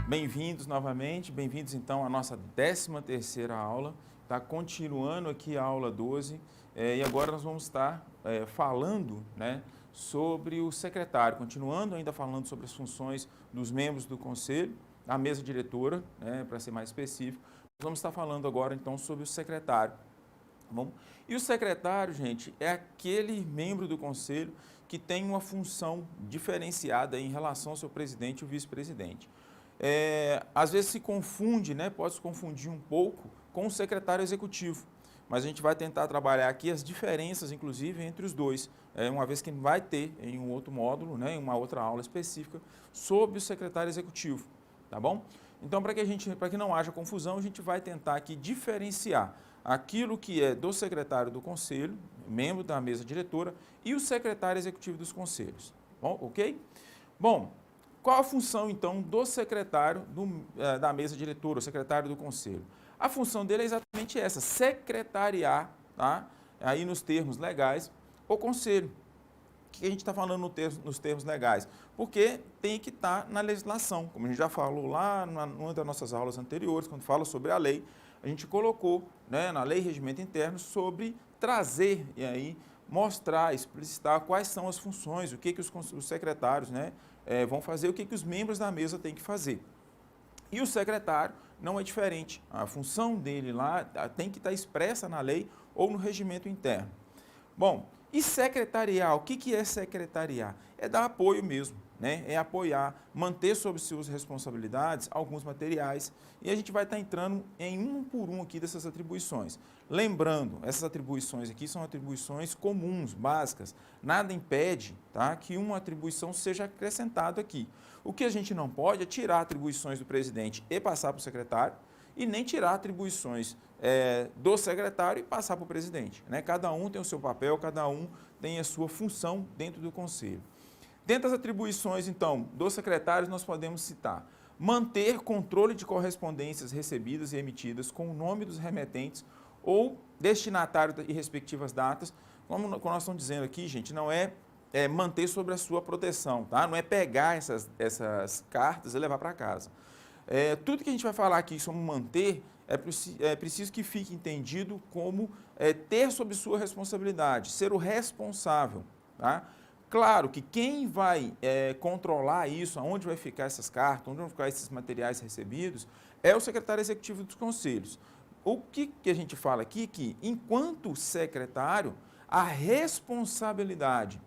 Bem-vindos novamente, bem-vindos então à nossa 13ª aula, tá continuando aqui a aula 12 e agora nós vamos estar falando, né, sobre o secretário, continuando ainda falando sobre as funções dos membros do conselho, da mesa diretora, né, para ser mais específico. Nós vamos estar falando agora então sobre o secretário. Bom, e o secretário, gente, é aquele membro do conselho que tem uma função diferenciada em relação ao seu presidente e o vice-presidente. Às vezes se confunde, né, pode se confundir um pouco com o secretário executivo, mas a gente vai tentar trabalhar aqui as diferenças, inclusive, entre os dois, uma vez que vai ter em um outro módulo, né, em uma outra aula específica, sobre o secretário executivo, tá bom? Então, para que não haja confusão, a gente vai tentar aqui diferenciar aquilo que é do secretário do conselho, membro da mesa diretora, e o secretário executivo dos conselhos, bom, ok? Bom, qual a função, então, do secretário da mesa diretora, o secretário do conselho? A função dele é exatamente essa, secretariar, tá? Aí nos termos legais, o conselho. O que a gente está falando nos termos legais? Porque tem que estar na legislação, como a gente já falou lá numa das nossas aulas anteriores, quando fala sobre a lei, a gente colocou, né, na lei e regimento interno sobre trazer e aí mostrar, explicitar quais são as funções, o que os secretários, né, vão fazer, o que os membros da mesa têm que fazer. E o secretário não é diferente. A função dele lá tem que estar expressa na lei ou no regimento interno. Bom, e secretariar? O que é secretariar? É dar apoio mesmo, né? É apoiar, manter sob suas responsabilidades alguns materiais e a gente vai estar entrando em um por um aqui dessas atribuições. Lembrando, essas atribuições aqui são atribuições comuns, básicas. Nada impede, tá, que uma atribuição seja acrescentada aqui. O que a gente não pode é tirar atribuições do presidente e passar para o secretário e nem tirar atribuições do secretário e passar para o presidente, né? Cada um tem o seu papel, cada um tem a sua função dentro do conselho. Dentre as atribuições, então, dos secretários, nós podemos citar manter controle de correspondências recebidas e emitidas com o nome dos remetentes ou destinatário e respectivas datas. Como nós estamos dizendo aqui, gente, não é manter sobre a sua proteção, tá? Não é pegar essas cartas e levar para casa. Tudo que a gente vai falar aqui sobre manter, é preciso que fique entendido como ter sob sua responsabilidade, ser o responsável, tá? Claro que quem vai controlar isso, aonde vai ficar essas cartas, onde vão ficar esses materiais recebidos, é o secretário executivo dos conselhos. O que a gente fala aqui que, enquanto secretário, a responsabilidade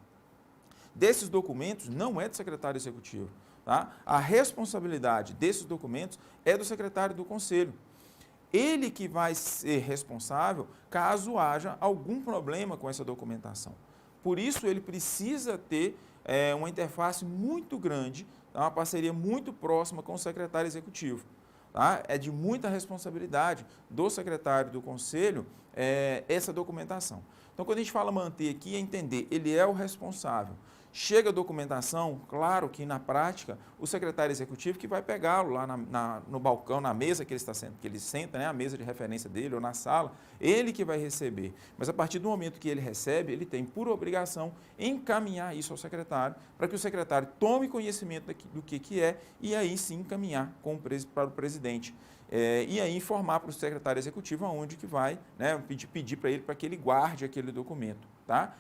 desses documentos não é do secretário executivo, tá? A responsabilidade desses documentos é do secretário do conselho. Ele que vai ser responsável caso haja algum problema com essa documentação. Por isso, ele precisa ter uma interface muito grande, tá? Uma parceria muito próxima com o secretário executivo. Tá? É de muita responsabilidade do secretário do conselho essa documentação. Então, quando a gente fala manter aqui, é entender, ele é o responsável. Chega a documentação, claro que na prática, o secretário executivo que vai pegá-lo lá no balcão, na mesa que ele senta, né, a mesa de referência dele ou na sala, ele que vai receber. Mas a partir do momento que ele recebe, ele tem por obrigação encaminhar isso ao secretário, para que o secretário tome conhecimento do que é e aí sim encaminhar para o presidente. E aí informar para o secretário executivo aonde que vai, né, pedir para ele para que ele guarde aquele documento, tá?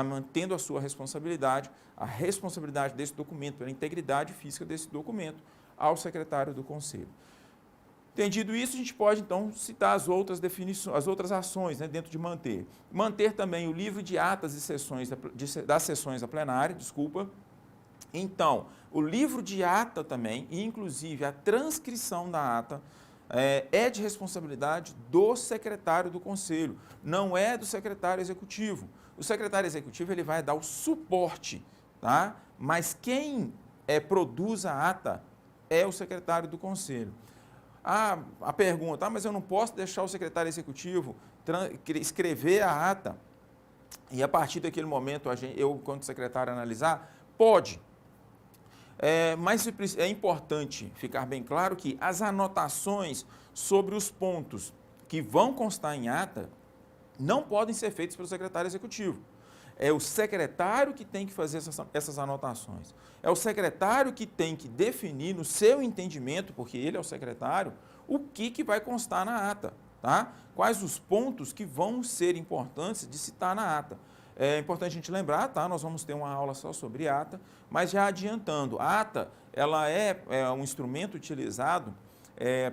Mantendo a sua responsabilidade, a responsabilidade desse documento, pela integridade física desse documento, ao secretário do conselho. Entendido isso, a gente pode, então, citar as outras definições, as outras ações, né, dentro de manter. Manter também o livro de atas e sessões, das sessões da plenária, desculpa. Então, o livro de ata também, e inclusive a transcrição da ata, é de responsabilidade do secretário do conselho, não é do secretário executivo. O secretário executivo ele vai dar o suporte, tá? Mas quem produz a ata é o secretário do conselho. A pergunta, mas eu não posso deixar o secretário executivo escrever a ata e a partir daquele momento, eu, quando secretário, analisar? Pode. Mas é importante ficar bem claro que as anotações sobre os pontos que vão constar em ata não podem ser feitas pelo secretário executivo. É o secretário que tem que fazer essas anotações. É o secretário que tem que definir, no seu entendimento, porque ele é o secretário, o que vai constar na ata, tá? Quais os pontos que vão ser importantes de citar na ata. É importante a gente lembrar, tá? Nós vamos ter uma aula só sobre ata, mas já adiantando, a ata, ela é um instrumento utilizado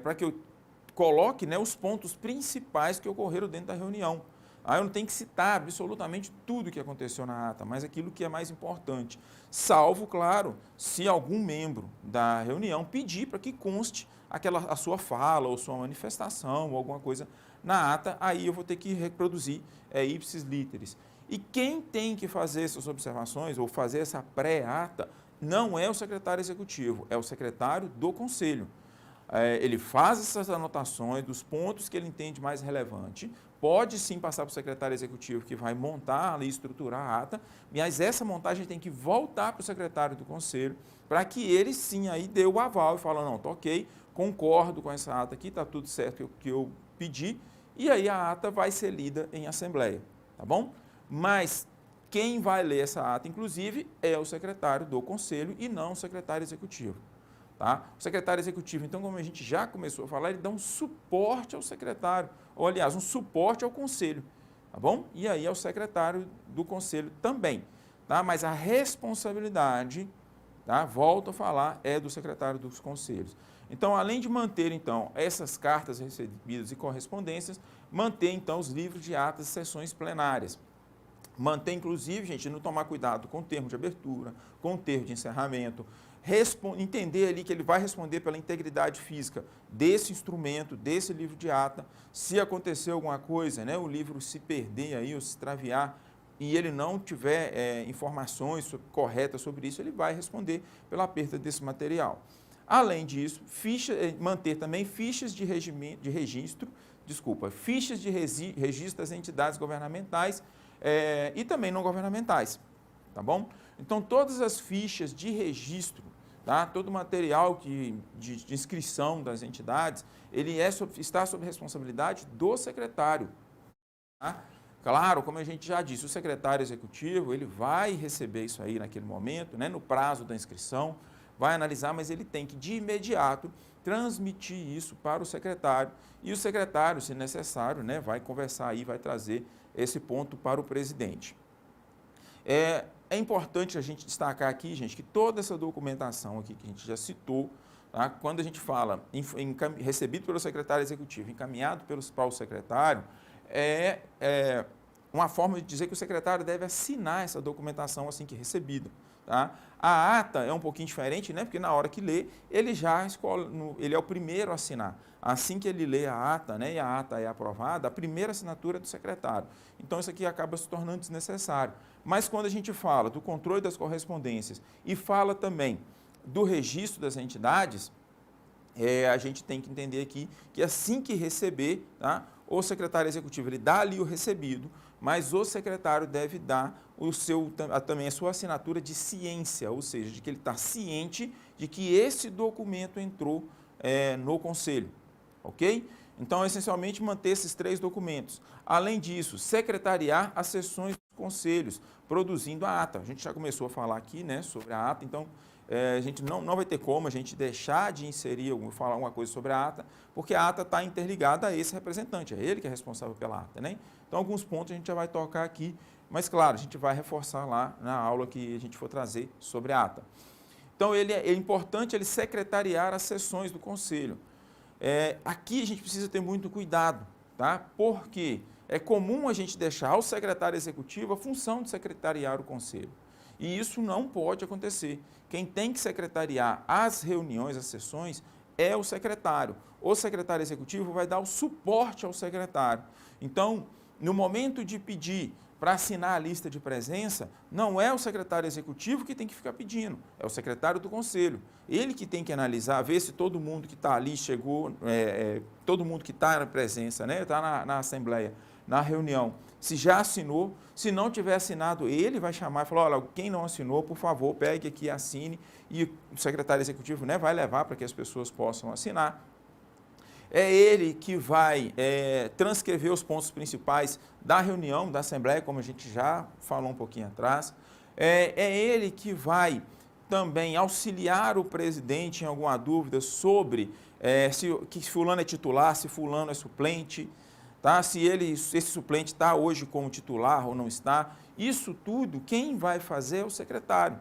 para que eu coloque, né, os pontos principais que ocorreram dentro da reunião. Eu não tenho que citar absolutamente tudo que aconteceu na ata, mas aquilo que é mais importante. Salvo, claro, se algum membro da reunião pedir para que conste a sua fala ou sua manifestação ou alguma coisa na ata, aí eu vou ter que reproduzir ipsis literis. E quem tem que fazer essas observações ou fazer essa pré-ata não é o secretário executivo, é o secretário do conselho. Ele faz essas anotações dos pontos que ele entende mais relevante, pode sim passar para o secretário executivo que vai montar e estruturar a ata, mas essa montagem tem que voltar para o secretário do conselho para que ele sim aí dê o aval e fala, não, tá ok, concordo com essa ata aqui, está tudo certo que eu pedi, e aí a ata vai ser lida em assembleia, tá bom? Mas quem vai ler essa ata, inclusive, é o secretário do conselho e não o secretário executivo. Tá? O secretário executivo, então, como a gente já começou a falar, ele dá um suporte ao secretário, ou aliás, um suporte ao conselho, tá bom? E aí é o secretário do conselho também, tá? Mas a responsabilidade, tá? Volto a falar, é do secretário dos conselhos. Então, além de manter, então, essas cartas recebidas e correspondências, manter, então, os livros de atas e sessões plenárias. Manter, inclusive, gente, não tomar cuidado com o termo de abertura, com o termo de encerramento, entender ali que ele vai responder pela integridade física desse instrumento, desse livro de ata. Se acontecer alguma coisa, né, o livro se perder aí ou se extraviar e ele não tiver informações corretas sobre isso, ele vai responder pela perda desse material. Além disso, manter também fichas de registro das entidades governamentais e também não governamentais, tá bom? Então, todas as fichas de registro, tá? Todo o material de inscrição das entidades, ele está sob responsabilidade do secretário. Tá? Claro, como a gente já disse, o secretário executivo, ele vai receber isso aí naquele momento, né, no prazo da inscrição, vai analisar, mas ele tem que, de imediato, transmitir isso para o secretário. E o secretário, se necessário, né, vai conversar aí, vai trazer esse ponto para o presidente. É importante a gente destacar aqui, gente, que toda essa documentação aqui que a gente já citou, tá? Quando a gente fala recebido pelo secretário executivo, encaminhado para o secretário, é uma forma de dizer que o secretário deve assinar essa documentação assim que recebida. Tá? A ata é um pouquinho diferente, né? Porque na hora que lê, ele já escolhe, ele é o primeiro a assinar. Assim que ele lê a ata, né, e a ata é aprovada, a primeira assinatura é do secretário. Então, isso aqui acaba se tornando desnecessário. Mas quando a gente fala do controle das correspondências e fala também do registro das entidades, a gente tem que entender aqui que assim que receber, tá, o secretário executivo ele dá ali o recebido, mas o secretário deve dar também a sua assinatura de ciência, ou seja, de que ele está ciente de que esse documento entrou no conselho, ok? Então, essencialmente, manter esses 3 documentos. Além disso, secretariar as sessões dos conselhos, produzindo a ata. A gente já começou a falar aqui, né, sobre a ata, então a gente não vai ter como a gente deixar de inserir, falar alguma coisa sobre a ata, porque a ata está interligada a esse representante, é ele que é responsável pela ata, né? Então, alguns pontos a gente já vai tocar aqui, mas, claro, a gente vai reforçar lá na aula que a gente for trazer sobre a ata. Então, é importante ele secretariar as sessões do conselho. Aqui a gente precisa ter muito cuidado, tá? Porque é comum a gente deixar ao secretário executivo a função de secretariar o conselho. E isso não pode acontecer. Quem tem que secretariar as reuniões, as sessões, é o secretário. O secretário executivo vai dar o suporte ao secretário. Então, no momento de pedir para assinar a lista de presença, não é o secretário executivo que tem que ficar pedindo, é o secretário do conselho. Ele que tem que analisar, ver se todo mundo que está ali chegou, todo mundo que está na presença, né, está na assembleia, na reunião, se já assinou. Se não tiver assinado, ele vai chamar e falar, olha, quem não assinou, por favor, pegue aqui e assine, e o secretário executivo, né, vai levar para que as pessoas possam assinar. é ele que vai transcrever os pontos principais da reunião da Assembleia, como a gente já falou um pouquinho atrás, é ele que vai também auxiliar o presidente em alguma dúvida sobre se fulano é titular, se fulano é suplente, tá? Se esse suplente está hoje como titular ou não está. Isso tudo, quem vai fazer é o secretário,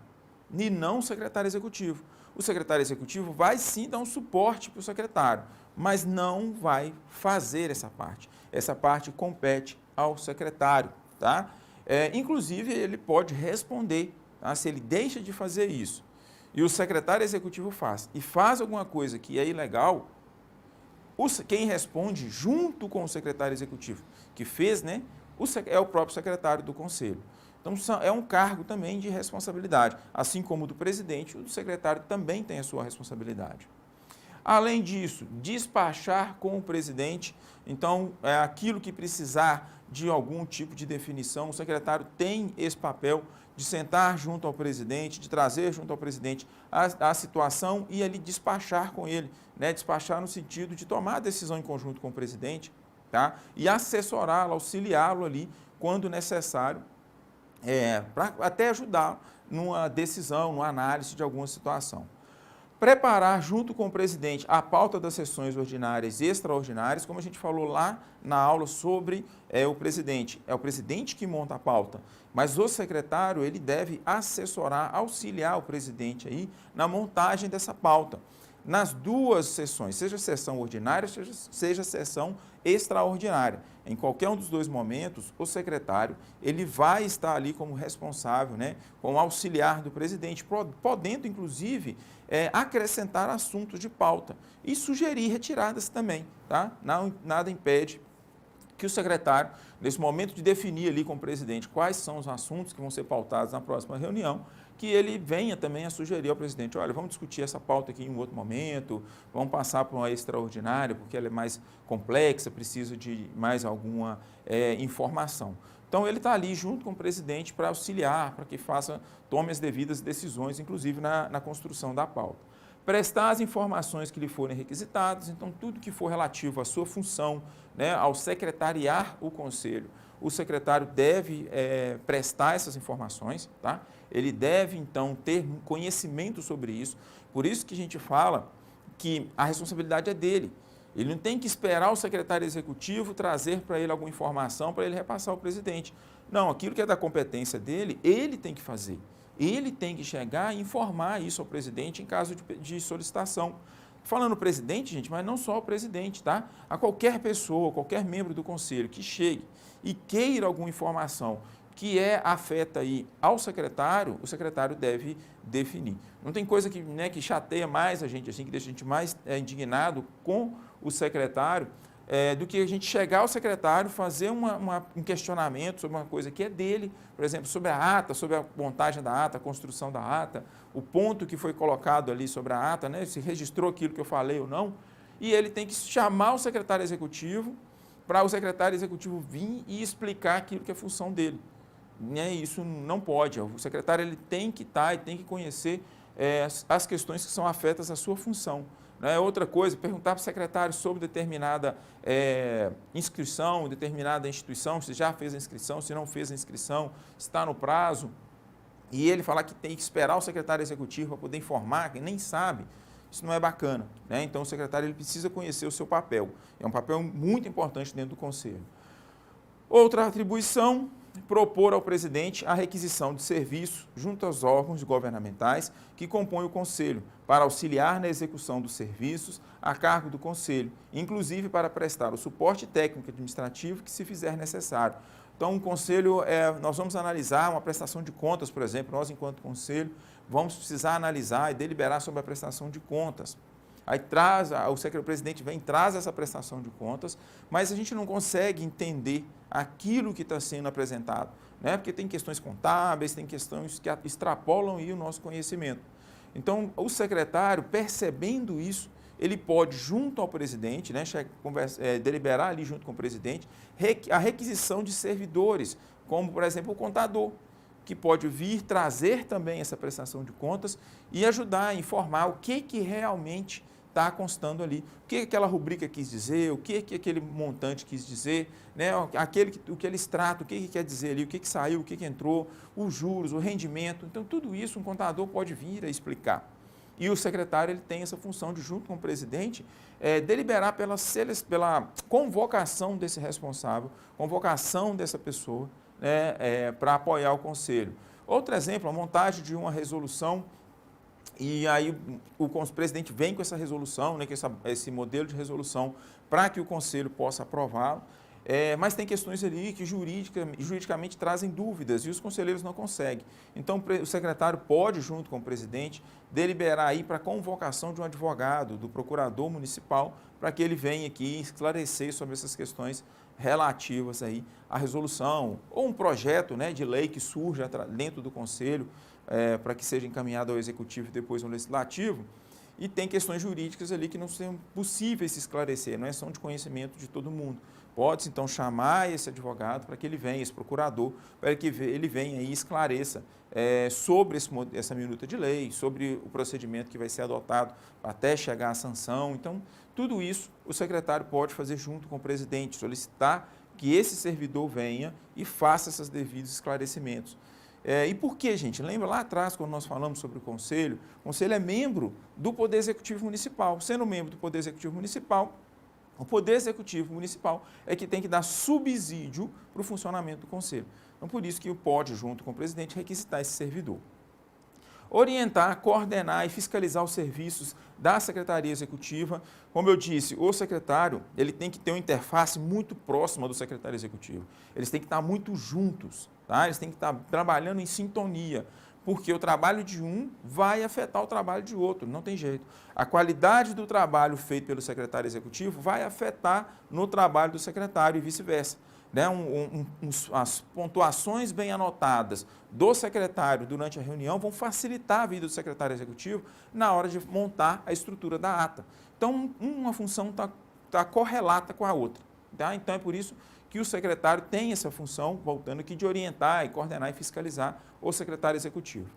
e não o secretário executivo. O secretário executivo vai sim dar um suporte para o secretário, mas não vai fazer essa parte. Essa parte compete ao secretário, tá? Inclusive, ele pode responder, tá? Se ele deixa de fazer isso e o secretário executivo faz alguma coisa que é ilegal, quem responde junto com o secretário executivo que fez, né, é o próprio secretário do conselho. Então, é um cargo também de responsabilidade, assim como o do presidente, o do secretário também tem a sua responsabilidade. Além disso, despachar com o presidente, então, aquilo que precisar de algum tipo de definição, o secretário tem esse papel de sentar junto ao presidente, de trazer junto ao presidente a situação e ali despachar com ele, né? Despachar no sentido de tomar a decisão em conjunto com o presidente, tá? E assessorá-lo, auxiliá-lo ali quando necessário, para até ajudar numa decisão, numa análise de alguma situação. Preparar junto com o presidente a pauta das sessões ordinárias e extraordinárias, como a gente falou lá na aula sobre o presidente. É o presidente que monta a pauta, mas o secretário ele deve assessorar, auxiliar o presidente aí na montagem dessa pauta. Nas duas sessões, seja sessão ordinária, seja sessão extraordinária. Em qualquer um dos dois momentos, o secretário ele vai estar ali como responsável, né, como auxiliar do presidente, podendo, inclusive, acrescentar assuntos de pauta e sugerir retiradas também. Tá? Nada impede que o secretário, nesse momento de definir ali com o presidente quais são os assuntos que vão ser pautados na próxima reunião, que ele venha também a sugerir ao presidente, olha, vamos discutir essa pauta aqui em um outro momento, vamos passar para uma extraordinária, porque ela é mais complexa, precisa de mais alguma informação. Então, ele está ali junto com o presidente para auxiliar, para que tome as devidas decisões, inclusive na construção da pauta. Prestar as informações que lhe forem requisitadas, então, tudo que for relativo à sua função, né, ao secretariar o conselho, o secretário deve prestar essas informações, tá? Ele deve, então, ter conhecimento sobre isso. Por isso que a gente fala que a responsabilidade é dele. Ele não tem que esperar o secretário executivo trazer para ele alguma informação para ele repassar ao presidente. Não, aquilo que é da competência dele, ele tem que fazer. Ele tem que chegar e informar isso ao presidente em caso de solicitação. Falando presidente, gente, mas não só o presidente, tá? A qualquer pessoa, qualquer membro do conselho que chegue e queira alguma informação que afeta aí ao secretário, o secretário deve definir. Não tem coisa que chateia mais a gente, assim, que deixa a gente mais indignado com o secretário, do que a gente chegar ao secretário, fazer um questionamento sobre uma coisa que é dele, por exemplo, sobre a ata, sobre a montagem da ata, a construção da ata, o ponto que foi colocado ali sobre a ata, né, se registrou aquilo que eu falei ou não, e ele tem que chamar o secretário executivo para o secretário executivo vir e explicar aquilo que é função dele. Isso não pode. O secretário ele tem que estar e tem que conhecer as questões que são afetas à sua função. Outra coisa, perguntar para o secretário sobre determinada inscrição, determinada instituição, se já fez a inscrição, se não fez a inscrição, se está no prazo, e ele falar que tem que esperar o secretário executivo para poder informar, que nem sabe, isso não é bacana. Então, o secretário ele precisa conhecer o seu papel. É um papel muito importante dentro do conselho. Outra atribuição, propor ao presidente a requisição de serviços junto aos órgãos governamentais que compõem o conselho, para auxiliar na execução dos serviços a cargo do conselho, inclusive para prestar o suporte técnico e administrativo que se fizer necessário. Então, o conselho, nós vamos analisar uma prestação de contas, por exemplo, nós, enquanto conselho, vamos precisar analisar e deliberar sobre a prestação de contas. Aí o presidente vem e traz essa prestação de contas, mas a gente não consegue entender aquilo que está sendo apresentado, né? Porque tem questões contábeis, tem questões que extrapolam aí o nosso conhecimento. Então, o secretário, percebendo isso, ele pode, junto ao presidente, né, deliberar ali junto com o presidente, a requisição de servidores, como, por exemplo, o contador, que pode vir trazer também essa prestação de contas e ajudar a informar o que realmente está constando ali. O que aquela rubrica quis dizer, o que aquele montante quis dizer, né? Aquele extrato, o que quer dizer ali, o que saiu, o que entrou, os juros, o rendimento. Então, tudo isso um contador pode vir a explicar. E o secretário ele tem essa função de, junto com o presidente, deliberar pela convocação desse responsável, convocação dessa pessoa, né, para apoiar o conselho. Outro exemplo, a montagem de uma resolução, e aí o presidente vem com essa resolução, né, com esse modelo de resolução, para que o conselho possa aprová-lo. Mas tem questões ali que juridicamente trazem dúvidas e os conselheiros não conseguem. Então, o secretário pode, junto com o presidente, deliberar aí para a convocação de um advogado, do procurador municipal, para que ele venha aqui esclarecer sobre essas questões relativas aí à resolução, ou um projeto, né, de lei que surja dentro do conselho, para que seja encaminhado ao executivo e depois ao legislativo. E tem questões jurídicas ali que não são possíveis se esclarecer, não são de conhecimento de todo mundo. Pode-se, então, chamar esse advogado para que ele venha, esse procurador, para que ele venha e esclareça sobre essa minuta de lei, sobre o procedimento que vai ser adotado até chegar à sanção. Então, tudo isso o secretário pode fazer junto com o presidente, solicitar que esse servidor venha e faça esses devidos esclarecimentos. E por quê, gente? Lembra lá atrás, quando nós falamos sobre o conselho é membro do Poder Executivo Municipal. Sendo membro do Poder Executivo Municipal, o Poder Executivo Municipal é que tem que dar subsídio para o funcionamento do conselho. Então, por isso que pode, junto com o presidente, requisitar esse servidor. Orientar, coordenar e fiscalizar os serviços da Secretaria Executiva. Como eu disse, o secretário ele tem que ter uma interface muito próxima do secretário executivo. Eles têm que estar muito juntos, tá? Eles têm que estar trabalhando em sintonia, porque o trabalho de um vai afetar o trabalho de outro, não tem jeito. A qualidade do trabalho feito pelo secretário executivo vai afetar no trabalho do secretário e vice-versa. Né, as pontuações bem anotadas do secretário durante a reunião vão facilitar a vida do secretário executivo na hora de montar a estrutura da ata. Então, uma função está correlata com a outra. Tá? Então, é por isso que o secretário tem essa função, voltando aqui, de orientar e coordenar e fiscalizar o secretário executivo.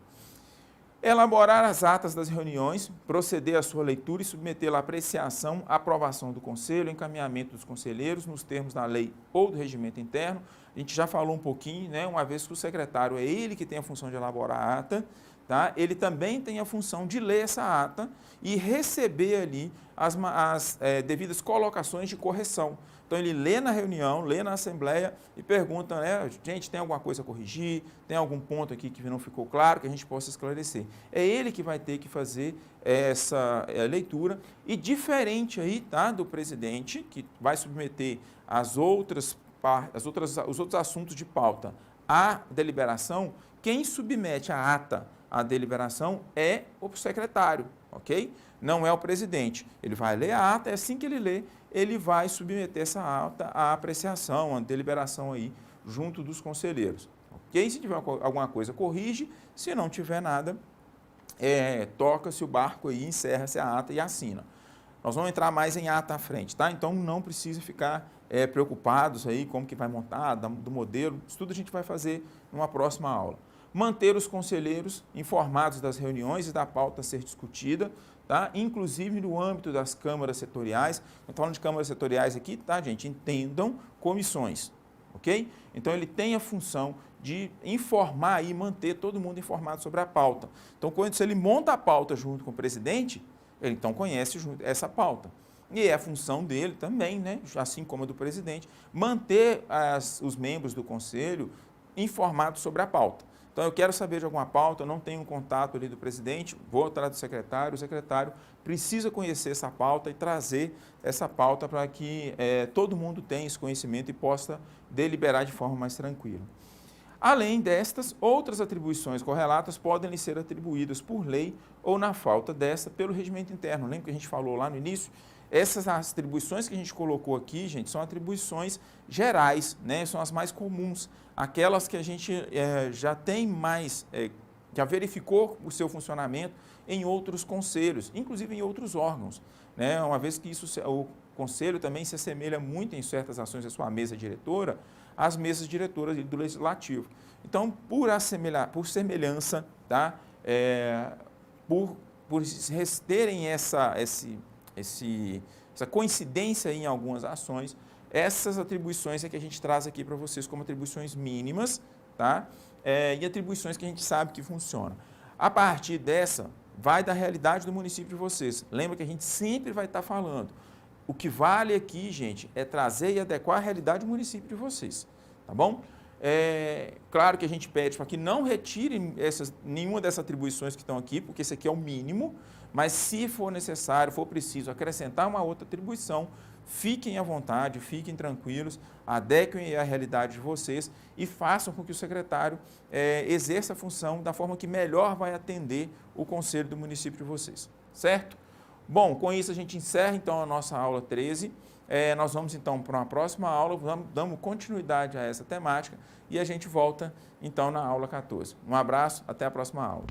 Elaborar as atas das reuniões, proceder à sua leitura e submetê-la à apreciação, aprovação do conselho, encaminhamento dos conselheiros nos termos da lei ou do regimento interno. A gente já falou um pouquinho, né, uma vez que o secretário é ele que tem a função de elaborar a ata, tá? Ele também tem a função de ler essa ata e receber ali as devidas colocações de correção. Então, ele lê na reunião, lê na assembleia e pergunta, né, gente, tem alguma coisa a corrigir? Tem algum ponto aqui que não ficou claro, que a gente possa esclarecer? É ele que vai ter que fazer essa leitura e diferente aí, tá, do presidente, que vai submeter os outros assuntos de pauta à deliberação, quem submete a ata à deliberação é o secretário, ok? Não é o presidente. Ele vai ler a ata, é assim que ele lê, ele vai submeter essa ata à apreciação, à deliberação aí, junto dos conselheiros. Ok? Se tiver alguma coisa, corrige. Se não tiver nada, toca-se o barco aí, encerra-se a ata e assina. Nós vamos entrar mais em ata à frente, tá? Então, não precisa ficar preocupados aí como que vai montar, do modelo. Isso tudo a gente vai fazer numa próxima aula. Manter os conselheiros informados das reuniões e da pauta a ser discutida, tá? Inclusive no âmbito das câmaras setoriais. Estou falando de câmaras setoriais aqui, tá, gente? Entendam comissões, ok? Então, ele tem a função de informar e manter todo mundo informado sobre a pauta. Então, quando ele monta a pauta junto com o presidente, ele então conhece essa pauta. E é a função dele também, né, assim como a do presidente, manter os membros do conselho informados sobre a pauta. Então, eu quero saber de alguma pauta, eu não tenho um contato ali do presidente, vou atrás do secretário, o secretário precisa conhecer essa pauta e trazer essa pauta para que todo mundo tenha esse conhecimento e possa deliberar de forma mais tranquila. Além destas, outras atribuições correlatas podem lhe ser atribuídas por lei ou, na falta dessa, pelo regimento interno. Lembra que a gente falou lá no início? Essas atribuições que a gente colocou aqui, gente, são atribuições gerais, né? São as mais comuns, aquelas que a gente já tem mais, já verificou o seu funcionamento em outros conselhos, inclusive em outros órgãos, né? Uma vez que o conselho também se assemelha muito em certas ações da sua mesa diretora, às mesas diretoras do Legislativo. Então, por semelhança, tá? Por terem essa coincidência em algumas ações, essas atribuições é que a gente traz aqui para vocês como atribuições mínimas, tá? E atribuições que a gente sabe que funcionam. A partir dessa, vai da realidade do município de vocês. Lembra que a gente sempre vai estar falando. O que vale aqui, gente, é trazer e adequar a realidade do município de vocês, tá bom? Claro que a gente pede para que não retirem nenhuma dessas atribuições que estão aqui, porque esse aqui é o mínimo, mas se for necessário, for preciso acrescentar uma outra atribuição, fiquem à vontade, fiquem tranquilos, adequem a realidade de vocês e façam com que o secretário exerça a função da forma que melhor vai atender o conselho do município de vocês, certo? Bom, com isso a gente encerra então a nossa aula 13. Nós vamos então para uma próxima aula, damos continuidade a essa temática e a gente volta então na aula 14. Um abraço, até a próxima aula.